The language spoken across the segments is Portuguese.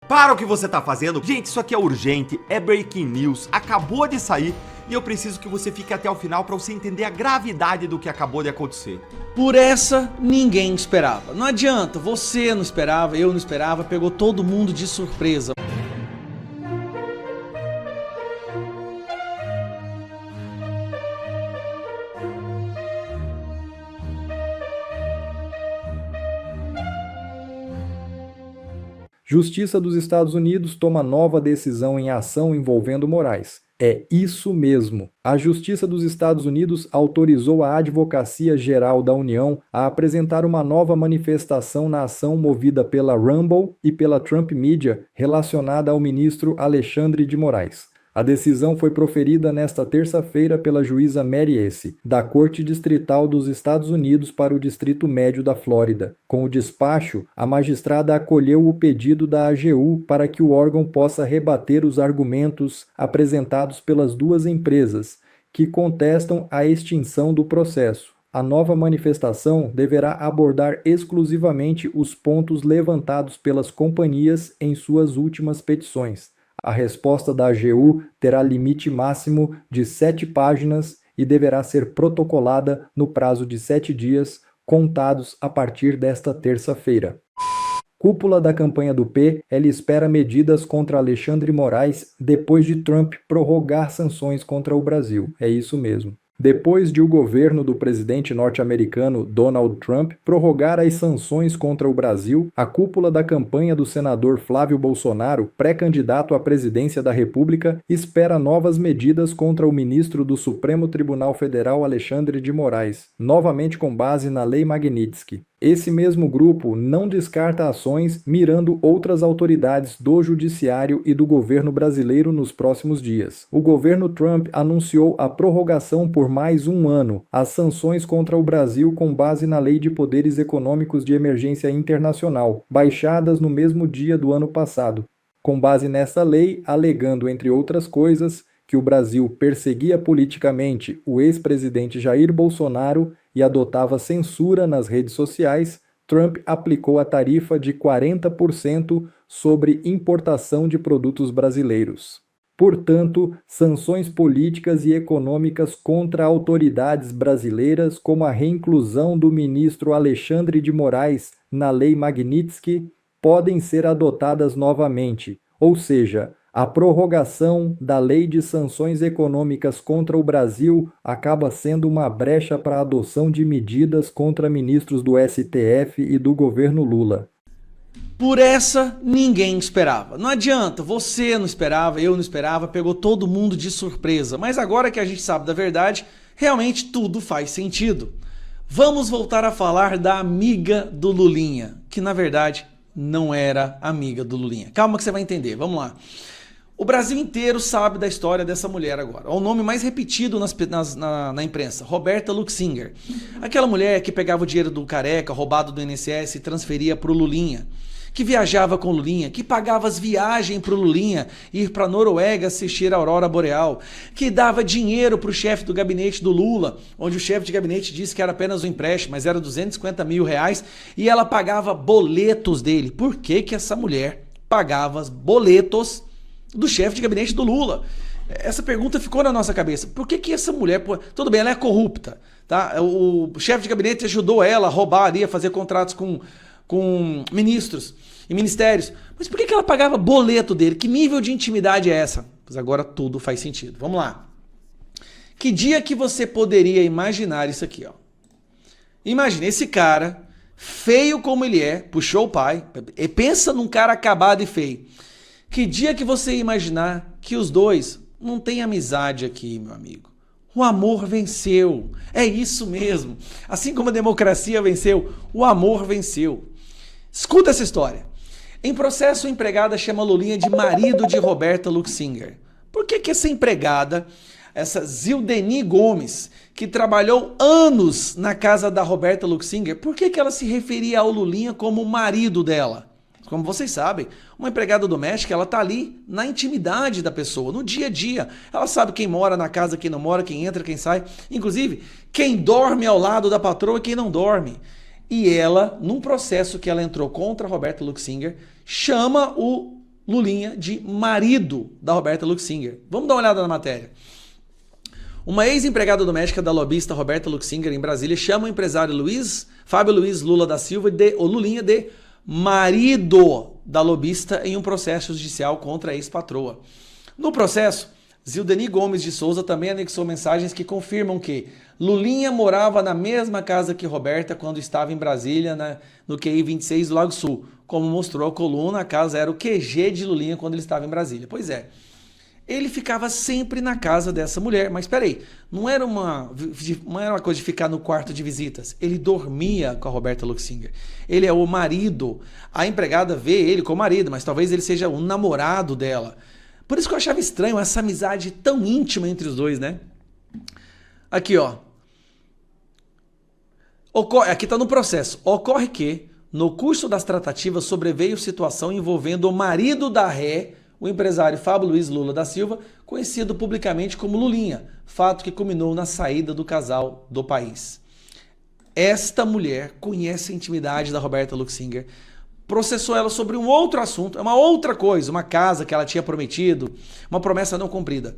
Para o que você tá fazendo. Gente, isso aqui é urgente, é breaking news, acabou de sair e eu preciso que você fique até o final para você entender a gravidade do que acabou de acontecer. Por essa, ninguém esperava. Não adianta, você não esperava, eu não esperava, pegou todo mundo de surpresa. Justiça dos Estados Unidos toma nova decisão em ação envolvendo Moraes. É isso mesmo. A Justiça dos Estados Unidos autorizou a Advocacia Geral da União a apresentar uma nova manifestação na ação movida pela Rumble e pela Trump Media relacionada ao ministro Alexandre de Moraes. A decisão foi proferida nesta terça-feira pela juíza Mary Esse, da Corte Distrital dos Estados Unidos para o Distrito Médio da Flórida. Com o despacho, a magistrada acolheu o pedido da AGU para que o órgão possa rebater os argumentos apresentados pelas duas empresas, que contestam a extinção do processo. A nova manifestação deverá abordar exclusivamente os pontos levantados pelas companhias em suas últimas petições. A resposta da AGU terá limite máximo de 7 páginas e deverá ser protocolada no prazo de 7 dias, contados a partir desta terça-feira. Cúpula da campanha do P, ela espera medidas contra Alexandre Moraes depois de Trump prorrogar sanções contra o Brasil. É isso mesmo. Depois de o governo do presidente norte-americano Donald Trump prorrogar as sanções contra o Brasil, a cúpula da campanha do senador Flávio Bolsonaro, pré-candidato à presidência da República, espera novas medidas contra o ministro do Supremo Tribunal Federal Alexandre de Moraes, novamente com base na Lei Magnitsky. Esse mesmo grupo não descarta ações mirando outras autoridades do judiciário e do governo brasileiro nos próximos dias. O governo Trump anunciou a prorrogação por mais um ano às sanções contra o Brasil com base na Lei de Poderes Econômicos de Emergência Internacional, baixadas no mesmo dia do ano passado. Com base nessa lei, alegando, entre outras coisas, que o Brasil perseguia politicamente o ex-presidente Jair Bolsonaro e adotava censura nas redes sociais, Trump aplicou a tarifa de 40% sobre importação de produtos brasileiros. Portanto, sanções políticas e econômicas contra autoridades brasileiras, como a reinclusão do ministro Alexandre de Moraes na Lei Magnitsky, podem ser adotadas novamente, ou seja, a prorrogação da Lei de Sanções Econômicas contra o Brasil acaba sendo uma brecha para a adoção de medidas contra ministros do STF e do governo Lula. Por essa, ninguém esperava. Não adianta, você não esperava, eu não esperava, pegou todo mundo de surpresa. Mas agora que a gente sabe da verdade, realmente tudo faz sentido. Vamos voltar a falar da amiga do Lulinha, que na verdade não era amiga do Lulinha. Calma que você vai entender, vamos lá. O Brasil inteiro sabe da história dessa mulher agora. É o nome mais repetido na imprensa, Roberta Luxinger. Aquela mulher que pegava o dinheiro do Careca, roubado do INSS, e transferia para o Lulinha. Que viajava com o Lulinha, que pagava as viagens para o Lulinha ir para a Noruega assistir a Aurora Boreal, que dava dinheiro para o chefe do gabinete do Lula, onde o chefe de gabinete disse que era apenas um empréstimo, mas era R$250 mil, e ela pagava boletos dele. Por que que essa mulher pagava os boletos do chefe de gabinete do Lula? Essa pergunta ficou na nossa cabeça. Por que que essa mulher... Tudo bem, ela é corrupta, tá? O chefe de gabinete ajudou ela a roubar ali, a fazer contratos com ministros e ministérios. Mas por que que ela pagava boleto dele? Que nível de intimidade é essa? Pois agora tudo faz sentido. Vamos lá. Que dia que você poderia imaginar isso aqui, ó? Imagina, esse cara, feio como ele é, puxou o pai, e pensa num cara acabado e feio. Que dia que você ia imaginar que os dois não têm amizade aqui, meu amigo? O amor venceu. É isso mesmo. Assim como a democracia venceu, o amor venceu. Escuta essa história. Em processo, a empregada chama Lulinha de marido de Roberta Luxinger. Por que que essa empregada, essa Zildeni Gomes, que trabalhou anos na casa da Roberta Luxinger, por que que ela se referia ao Lulinha como marido dela? Como vocês sabem, uma empregada doméstica, ela tá ali na intimidade da pessoa, no dia a dia. Ela sabe quem mora na casa, quem não mora, quem entra, quem sai. Inclusive, quem dorme ao lado da patroa e quem não dorme. E ela, num processo que ela entrou contra a Roberta Luxinger, chama o Lulinha de marido da Roberta Luxinger. Vamos dar uma olhada na matéria. Uma ex-empregada doméstica da lobista Roberta Luxinger em Brasília chama o empresário Fábio Luiz Lula da Silva ou Lulinha de marido da lobista em um processo judicial contra a ex-patroa. No processo, Zildeni Gomes de Souza também anexou mensagens que confirmam que Lulinha morava na mesma casa que Roberta quando estava em Brasília, no QI 26 do Lago Sul. Como mostrou a coluna, a casa era o QG de Lulinha quando ele estava em Brasília. Pois é, ele ficava sempre na casa dessa mulher. Mas peraí, não era uma coisa de ficar no quarto de visitas. Ele dormia com a Roberta Luxinger. Ele é o marido. A empregada vê ele como marido, mas talvez ele seja o namorado dela. Por isso que eu achava estranho essa amizade tão íntima entre os dois, né? Aqui, ó. Aqui está no processo. Ocorre que, no curso das tratativas, sobreveio situação envolvendo o marido da ré, o empresário Fábio Luiz Lula da Silva, conhecido publicamente como Lulinha, fato que culminou na saída do casal do país. Esta mulher conhece a intimidade da Roberta Luxinger, processou ela sobre um outro assunto, é uma outra coisa, uma casa que ela tinha prometido, uma promessa não cumprida.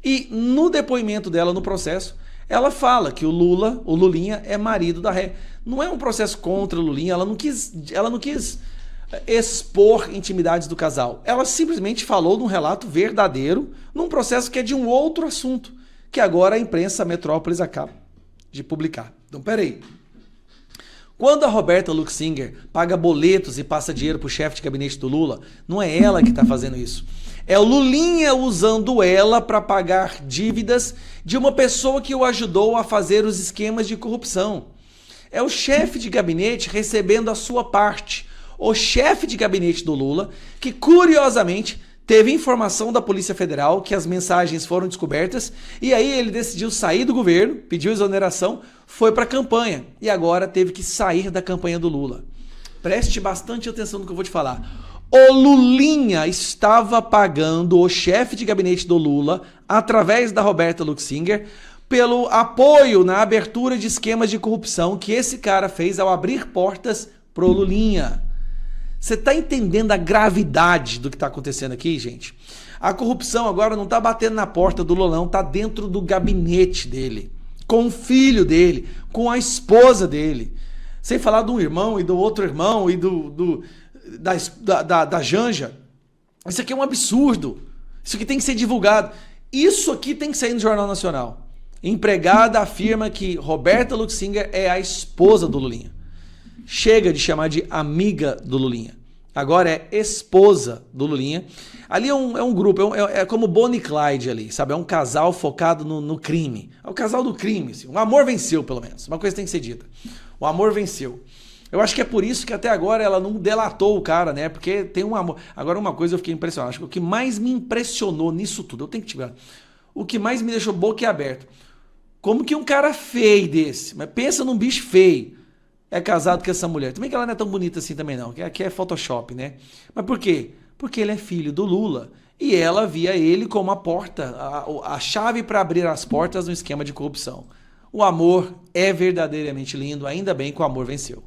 E no depoimento dela no processo, ela fala que o Lulinha é marido da ré. Não é um processo contra o Lulinha, ela não quis expor intimidades do casal. Ela simplesmente falou num relato verdadeiro, num processo que é de um outro assunto, que agora a imprensa Metrópolis acaba de publicar. Então, peraí. Quando a Roberta Luxinger paga boletos e passa dinheiro para o chefe de gabinete do Lula, não é ela que está fazendo isso. É o Lulinha usando ela para pagar dívidas de uma pessoa que o ajudou a fazer os esquemas de corrupção. É o chefe de gabinete recebendo a sua parte. O chefe de gabinete do Lula, que curiosamente teve informação da Polícia Federal que as mensagens foram descobertas e aí ele decidiu sair do governo, pediu exoneração, foi para a campanha e agora teve que sair da campanha do Lula. Preste bastante atenção no que eu vou te falar. O Lulinha estava pagando o chefe de gabinete do Lula, através da Roberta Luxinger, pelo apoio na abertura de esquemas de corrupção que esse cara fez ao abrir portas pro Lulinha. Você está entendendo a gravidade do que está acontecendo aqui, gente? A corrupção agora não está batendo na porta do Lula, não, está dentro do gabinete dele, com o filho dele, com a esposa dele. Sem falar de um irmão e do outro irmão e da Janja. Isso aqui é um absurdo. Isso aqui tem que ser divulgado. Isso aqui tem que sair no Jornal Nacional. Empregada afirma que Roberta Luxinger é a esposa do Lulinha. Chega de chamar de amiga do Lulinha. Agora é esposa do Lulinha. Ali é um grupo, é como Bonnie e Clyde ali, sabe? É um casal focado no crime. É o casal do crime. Assim. O amor venceu, pelo menos. Uma coisa tem que ser dita. O amor venceu. Eu acho que é por isso que até agora ela não delatou o cara, né? Porque tem um amor. Agora, uma coisa eu fiquei impressionado. Acho que o que mais me impressionou nisso tudo, eu tenho que te ver. O que mais me deixou boquiaberto. Como que um cara feio desse, mas pensa num bicho feio, é casado com essa mulher. Também que ela não é tão bonita assim também não, que aqui é Photoshop, né? Mas por quê? Porque ele é filho do Lula e ela via ele como a porta, a chave para abrir as portas no esquema de corrupção. O amor é verdadeiramente lindo, ainda bem que o amor venceu.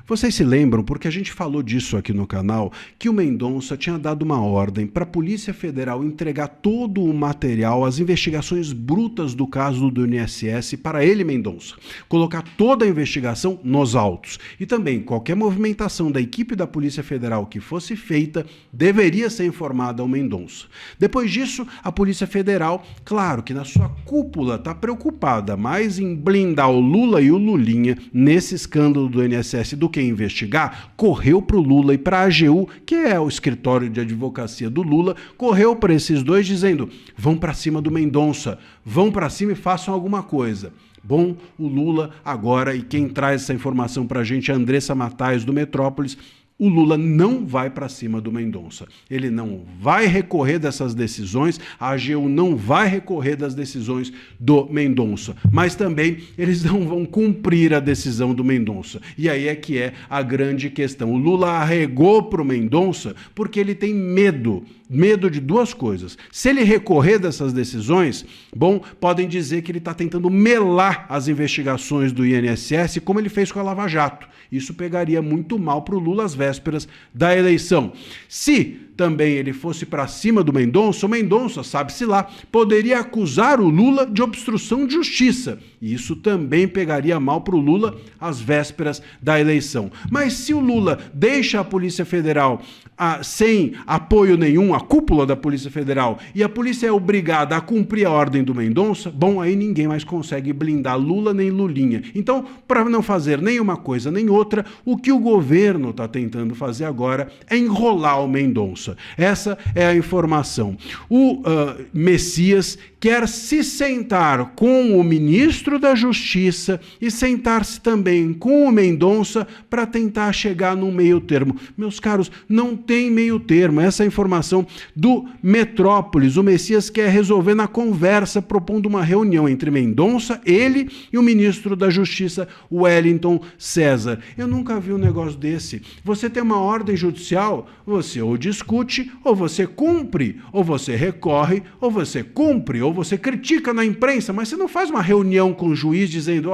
Vocês se lembram, porque a gente falou disso aqui no canal, que o Mendonça tinha dado uma ordem para a Polícia Federal entregar todo o material, as investigações brutas do caso do INSS para ele, Mendonça. Colocar toda a investigação nos autos. E também qualquer movimentação da equipe da Polícia Federal que fosse feita deveria ser informada ao Mendonça. Depois disso, a Polícia Federal, claro que na sua cúpula está preocupada mais em blindar o Lula e o Lulinha nesse escândalo do INSS do que investigar, correu para o Lula e para a AGU, que é o escritório de advocacia do Lula, correu para esses dois dizendo, vão para cima do Mendonça, vão para cima e façam alguma coisa. Bom, o Lula agora, e quem traz essa informação para a gente é a Andressa Matais do Metrópolis, o Lula não vai para cima do Mendonça. Ele não vai recorrer dessas decisões, a AGU não vai recorrer das decisões do Mendonça. Mas também eles não vão cumprir a decisão do Mendonça. E aí é que é a grande questão. O Lula arregou para o Mendonça porque ele tem medo de duas coisas. Se ele recorrer dessas decisões, bom, podem dizer que ele está tentando melar as investigações do INSS como ele fez com a Lava Jato. Isso pegaria muito mal para o Lula às vésperas vésperas da eleição. Se também ele fosse para cima do Mendonça, o Mendonça, sabe-se lá, poderia acusar o Lula de obstrução de justiça. E isso também pegaria mal para o Lula às vésperas da eleição. Mas se o Lula deixa a Polícia Federal sem apoio nenhum, a cúpula da Polícia Federal, e a polícia é obrigada a cumprir a ordem do Mendonça, bom, aí ninguém mais consegue blindar Lula nem Lulinha. Então, para não fazer nem uma coisa nem outra, o que o governo está tentando fazer agora é enrolar o Mendonça. Essa é a informação. O Messias quer se sentar com o ministro da Justiça e sentar-se também com o Mendonça para tentar chegar num meio termo. Meus caros, não tem meio termo. Essa é a informação do Metrópolis. O Messias quer resolver na conversa, propondo uma reunião entre Mendonça, ele e o ministro da Justiça, Wellington César. Eu nunca vi um negócio desse. Você tem uma ordem judicial, você ou discute, ou você cumpre, ou você recorre, ou você cumpre, ou você critica na imprensa, mas você não faz uma reunião com o juiz dizendo,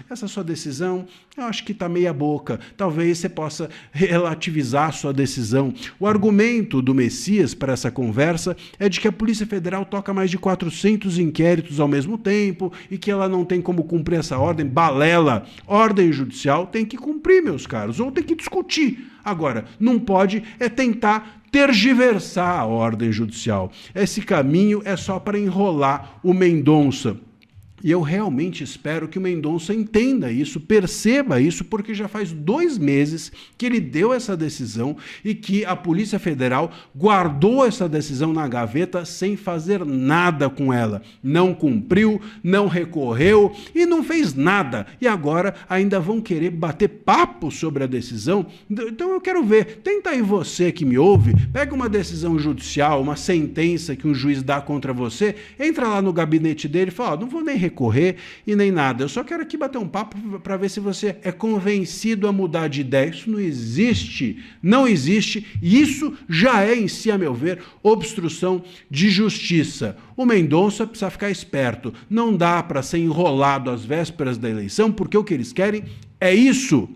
essa sua decisão, eu acho que está meia boca, talvez você possa relativizar a sua decisão. O argumento do Messias para essa conversa é de que a Polícia Federal toca mais de 400 inquéritos ao mesmo tempo e que ela não tem como cumprir essa ordem. Balela. Ordem judicial tem que cumprir, meus caros, ou tem que discutir. Agora, não pode tentar tergiversar a ordem judicial. Esse caminho é só para enrolar o Mendonça. E eu realmente espero que o Mendonça entenda isso, perceba isso, porque já faz 2 meses que ele deu essa decisão e que a Polícia Federal guardou essa decisão na gaveta sem fazer nada com ela. Não cumpriu, não recorreu e não fez nada. E agora ainda vão querer bater papo sobre a decisão. Então eu quero ver, tenta aí você que me ouve, pega uma decisão judicial, uma sentença que um juiz dá contra você, entra lá no gabinete dele e fala, não vou nem recorrer e nem nada. Eu só quero aqui bater um papo para ver se você é convencido a mudar de ideia. Isso não existe. Não existe. E isso já é, em si, a meu ver, obstrução de justiça. O Mendonça precisa ficar esperto. Não dá para ser enrolado às vésperas da eleição, porque o que eles querem é isso.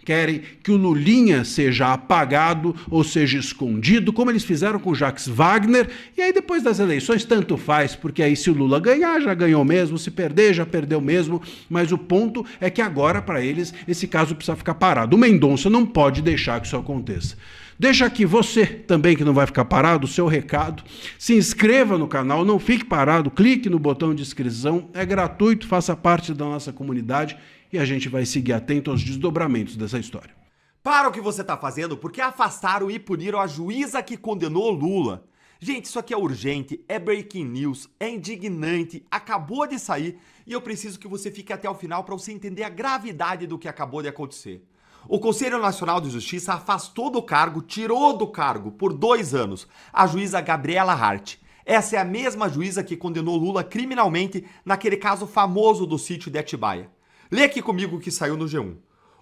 Querem que o Lulinha seja apagado ou seja escondido, como eles fizeram com o Jacques Wagner, e aí depois das eleições tanto faz, porque aí se o Lula ganhar, já ganhou mesmo, se perder, já perdeu mesmo, mas o ponto é que agora, para eles, esse caso precisa ficar parado. O Mendonça não pode deixar que isso aconteça. Deixa aqui você também que não vai ficar parado, o seu recado. Se inscreva no canal, não fique parado, clique no botão de inscrição, é gratuito, faça parte da nossa comunidade e a gente vai seguir atento aos desdobramentos dessa história. Para o que você tá fazendo, porque afastaram e puniram a juíza que condenou Lula. Gente, isso aqui é urgente, é breaking news, é indignante, acabou de sair e eu preciso que você fique até o final para você entender a gravidade do que acabou de acontecer. O Conselho Nacional de Justiça afastou do cargo, tirou do cargo por 2 anos a juíza Gabriela Hart. Essa é a mesma juíza que condenou Lula criminalmente naquele caso famoso do sítio de Atibaia. Lê aqui comigo o que saiu no G1.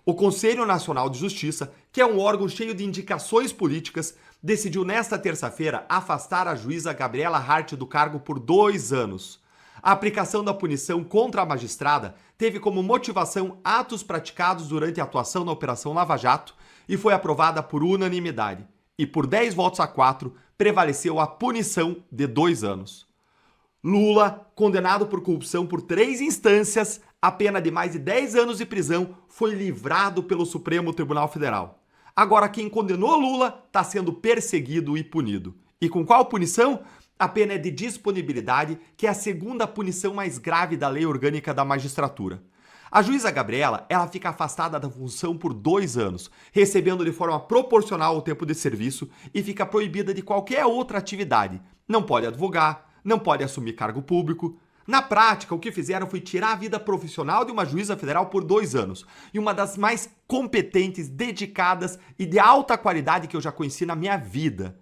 O Conselho Nacional de Justiça, que é um órgão cheio de indicações políticas, decidiu nesta terça-feira afastar a juíza Gabriela Hart do cargo por 2 anos. A aplicação da punição contra a magistrada teve como motivação atos praticados durante a atuação na Operação Lava Jato e foi aprovada por unanimidade. E por 10 votos a 4, prevaleceu a punição de 2 anos. Lula, condenado por corrupção por 3 instâncias, a pena de mais de 10 anos de prisão, foi livrado pelo Supremo Tribunal Federal. Agora quem condenou Lula está sendo perseguido e punido. E com qual punição? A pena é de disponibilidade, que é a segunda punição mais grave da Lei Orgânica da Magistratura. A juíza Gabriela, ela fica afastada da função por 2 anos, recebendo de forma proporcional ao tempo de serviço e fica proibida de qualquer outra atividade. Não pode advogar, não pode assumir cargo público. Na prática, o que fizeram foi tirar a vida profissional de uma juíza federal por 2 anos. E uma das mais competentes, dedicadas e de alta qualidade que eu já conheci na minha vida.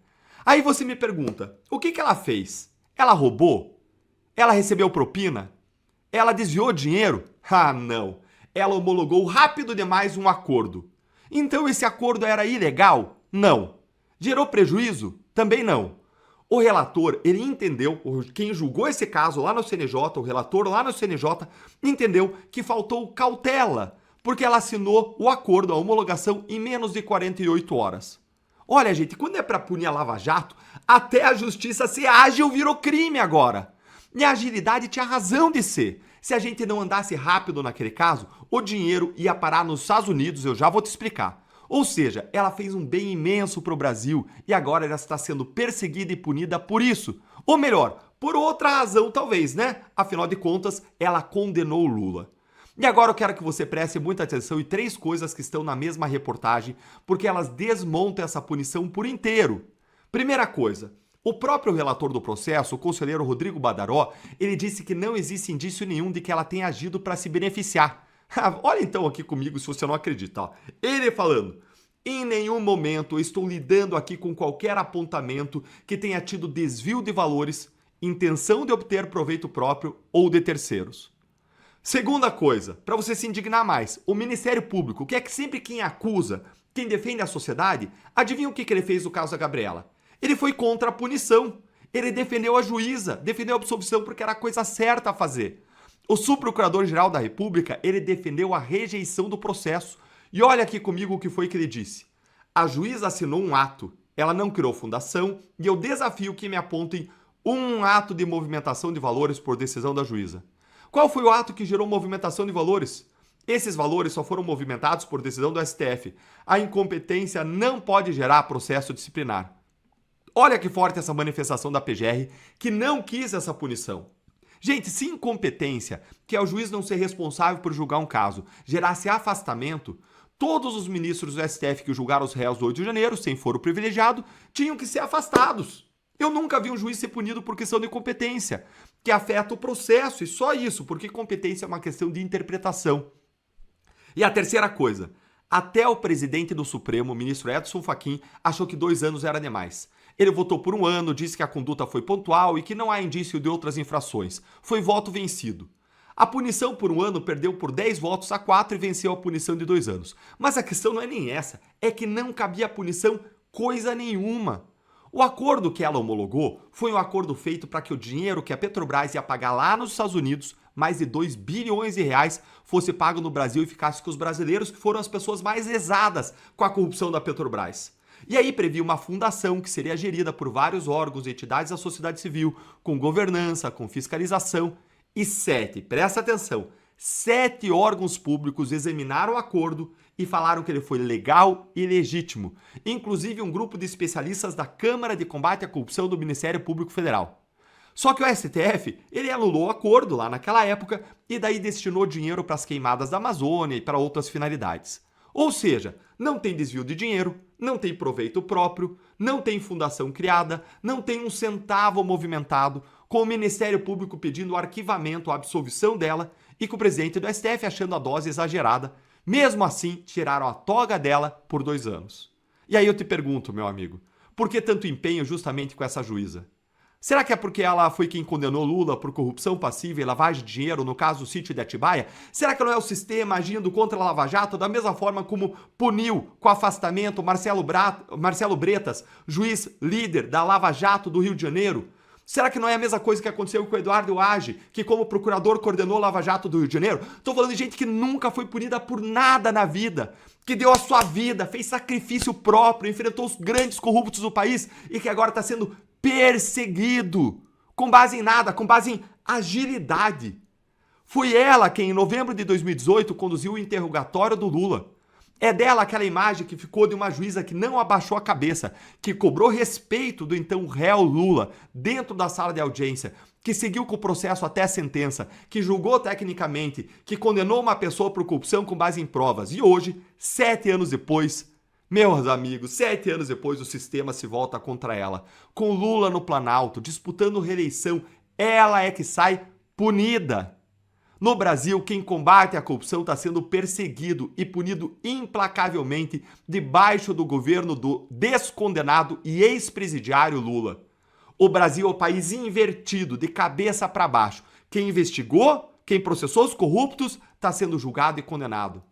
Aí você me pergunta, o que ela fez? Ela roubou? Ela recebeu propina? Ela desviou dinheiro? Ah, não. Ela homologou rápido demais um acordo. Então esse acordo era ilegal? Não. Gerou prejuízo? Também não. O relator, ele entendeu, quem julgou esse caso lá no CNJ, o relator lá no CNJ, entendeu que faltou cautela porque ela assinou o acordo, a homologação, em menos de 48 horas. Olha, gente, quando é para punir a Lava Jato, até a justiça ser ágil virou crime agora. E a agilidade tinha razão de ser. Se a gente não andasse rápido naquele caso, o dinheiro ia parar nos Estados Unidos, eu já vou te explicar. Ou seja, ela fez um bem imenso para o Brasil e agora ela está sendo perseguida e punida por isso. Ou melhor, por outra razão talvez, né? Afinal de contas, ela condenou o Lula. E agora eu quero que você preste muita atenção em 3 coisas que estão na mesma reportagem, porque elas desmontam essa punição por inteiro. Primeira coisa, o próprio relator do processo, o conselheiro Rodrigo Badaró, ele disse que não existe indício nenhum de que ela tenha agido para se beneficiar. Olha então aqui comigo se você não acredita. Ó. Ele falando, em nenhum momento eu estou lidando aqui com qualquer apontamento que tenha tido desvio de valores, intenção de obter proveito próprio ou de terceiros. Segunda coisa, para você se indignar mais, o Ministério Público, que é que sempre quem acusa, quem defende a sociedade, adivinha o que ele fez no caso da Gabriela? Ele foi contra a punição, ele defendeu a juíza, defendeu a absolvição porque era a coisa certa a fazer. O subprocurador-geral da República, ele defendeu a rejeição do processo. E olha aqui comigo o que foi que ele disse. A juíza assinou um ato, ela não criou fundação e eu desafio que me apontem um ato de movimentação de valores por decisão da juíza. Qual foi o ato que gerou movimentação de valores? Esses valores só foram movimentados por decisão do STF. A incompetência não pode gerar processo disciplinar. Olha que forte essa manifestação da PGR, que não quis essa punição. Gente, se incompetência, que é o juiz não ser responsável por julgar um caso, gerasse afastamento, todos os ministros do STF que julgaram os réus do 8 de janeiro, sem foro privilegiado, tinham que ser afastados. Eu nunca vi um juiz ser punido por questão de competência, que afeta o processo, e só isso, porque competência é uma questão de interpretação. E a terceira coisa, até o presidente do Supremo, o ministro Edson Fachin, achou que 2 anos era demais. Ele votou por 1 ano, disse que a conduta foi pontual e que não há indício de outras infrações. Foi voto vencido. A punição por 1 ano perdeu por 10 votos a 4 e venceu a punição de 2 anos. Mas a questão não é nem essa, é que não cabia punição coisa nenhuma. O acordo que ela homologou foi um acordo feito para que o dinheiro que a Petrobras ia pagar lá nos Estados Unidos, mais de 2 bilhões de reais, fosse pago no Brasil e ficasse com os brasileiros, que foram as pessoas mais lesadas com a corrupção da Petrobras. E aí previa uma fundação que seria gerida por vários órgãos e entidades da sociedade civil, com governança, com fiscalização. E 7, presta atenção, 7 órgãos públicos examinaram o acordo e falaram que ele foi legal e legítimo, inclusive um grupo de especialistas da Câmara de Combate à Corrupção do Ministério Público Federal. Só que o STF, ele anulou o acordo lá naquela época e daí destinou dinheiro para as queimadas da Amazônia e para outras finalidades. Ou seja, não tem desvio de dinheiro, não tem proveito próprio, não tem fundação criada, não tem um centavo movimentado, com o Ministério Público pedindo o arquivamento, a absolvição dela e com o presidente do STF achando a dose exagerada. Mesmo assim, tiraram a toga dela por 2 anos. E aí eu te pergunto, meu amigo, por que tanto empenho justamente com essa juíza? Será que é porque ela foi quem condenou Lula por corrupção passiva e lavagem de dinheiro no caso do sítio de Atibaia? Será que não é o sistema agindo contra a Lava Jato da mesma forma como puniu com afastamento Marcelo Bretas, juiz líder da Lava Jato do Rio de Janeiro? Será que não é a mesma coisa que aconteceu com o Eduardo Age, que como procurador coordenou a Lava Jato do Rio de Janeiro? Tô falando de gente que nunca foi punida por nada na vida, que deu a sua vida, fez sacrifício próprio, enfrentou os grandes corruptos do país e que agora está sendo perseguido. Com base em nada, com base em agilidade. Foi ela quem, em novembro de 2018, conduziu o interrogatório do Lula. É dela aquela imagem que ficou de uma juíza que não abaixou a cabeça, que cobrou respeito do então réu Lula dentro da sala de audiência, que seguiu com o processo até a sentença, que julgou tecnicamente, que condenou uma pessoa por corrupção com base em provas. E hoje, 7 anos depois, meus amigos, 7 anos depois, o sistema se volta contra ela. Com Lula no Planalto, disputando reeleição, ela é que sai punida. No Brasil, quem combate a corrupção está sendo perseguido e punido implacavelmente debaixo do governo do descondenado e ex-presidiário Lula. O Brasil é o país invertido, de cabeça para baixo. Quem investigou, quem processou os corruptos, está sendo julgado e condenado.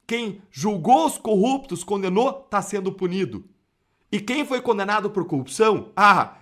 Quem julgou os corruptos, condenou, está sendo punido. E quem foi condenado por corrupção,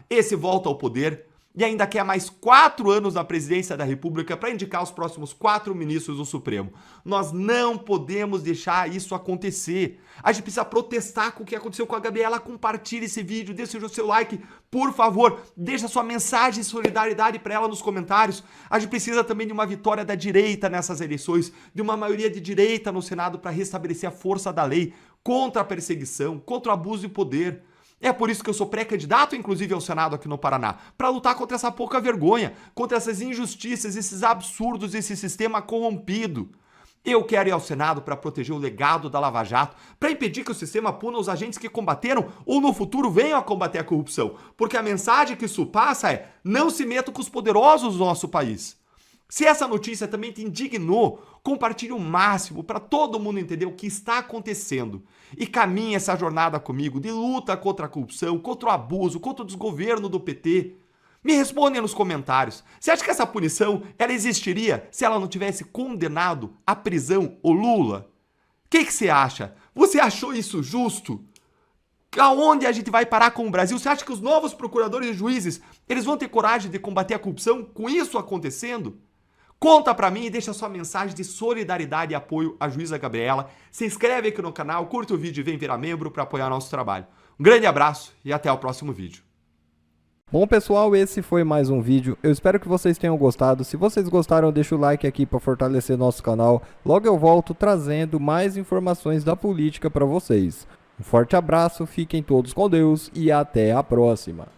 esse volta ao poder, e ainda quer mais 4 anos na presidência da República para indicar os próximos 4 ministros do Supremo. Nós não podemos deixar isso acontecer. A gente precisa protestar com o que aconteceu com a Gabriela. Compartilhe esse vídeo, deixe o seu like, por favor. Deixa sua mensagem de solidariedade para ela nos comentários. A gente precisa também de uma vitória da direita nessas eleições, de uma maioria de direita no Senado para restabelecer a força da lei contra a perseguição, contra o abuso de poder. É por isso que eu sou pré-candidato, inclusive, ao Senado aqui no Paraná, para lutar contra essa pouca vergonha, contra essas injustiças, esses absurdos, esse sistema corrompido. Eu quero ir ao Senado para proteger o legado da Lava Jato, para impedir que o sistema puna os agentes que combateram ou no futuro venham a combater a corrupção, porque a mensagem que isso passa é: não se meta com os poderosos do nosso país. Se essa notícia também te indignou, compartilhe o máximo para todo mundo entender o que está acontecendo e caminhe essa jornada comigo de luta contra a corrupção, contra o abuso, contra o desgoverno do PT. Me responde nos comentários. Você acha que essa punição ela existiria se ela não tivesse condenado à prisão o Lula? O que você acha? Você achou isso justo? Aonde a gente vai parar com o Brasil? Você acha que os novos procuradores e juízes eles vão ter coragem de combater a corrupção com isso acontecendo? Conta pra mim e deixa sua mensagem de solidariedade e apoio à juíza Gabriela. Se inscreve aqui no canal, curta o vídeo e vem virar membro para apoiar nosso trabalho. Um grande abraço e até o próximo vídeo. Bom, pessoal, esse foi mais um vídeo. Eu espero que vocês tenham gostado. Se vocês gostaram, deixa o like aqui para fortalecer nosso canal. Logo eu volto trazendo mais informações da política para vocês. Um forte abraço, fiquem todos com Deus e até a próxima.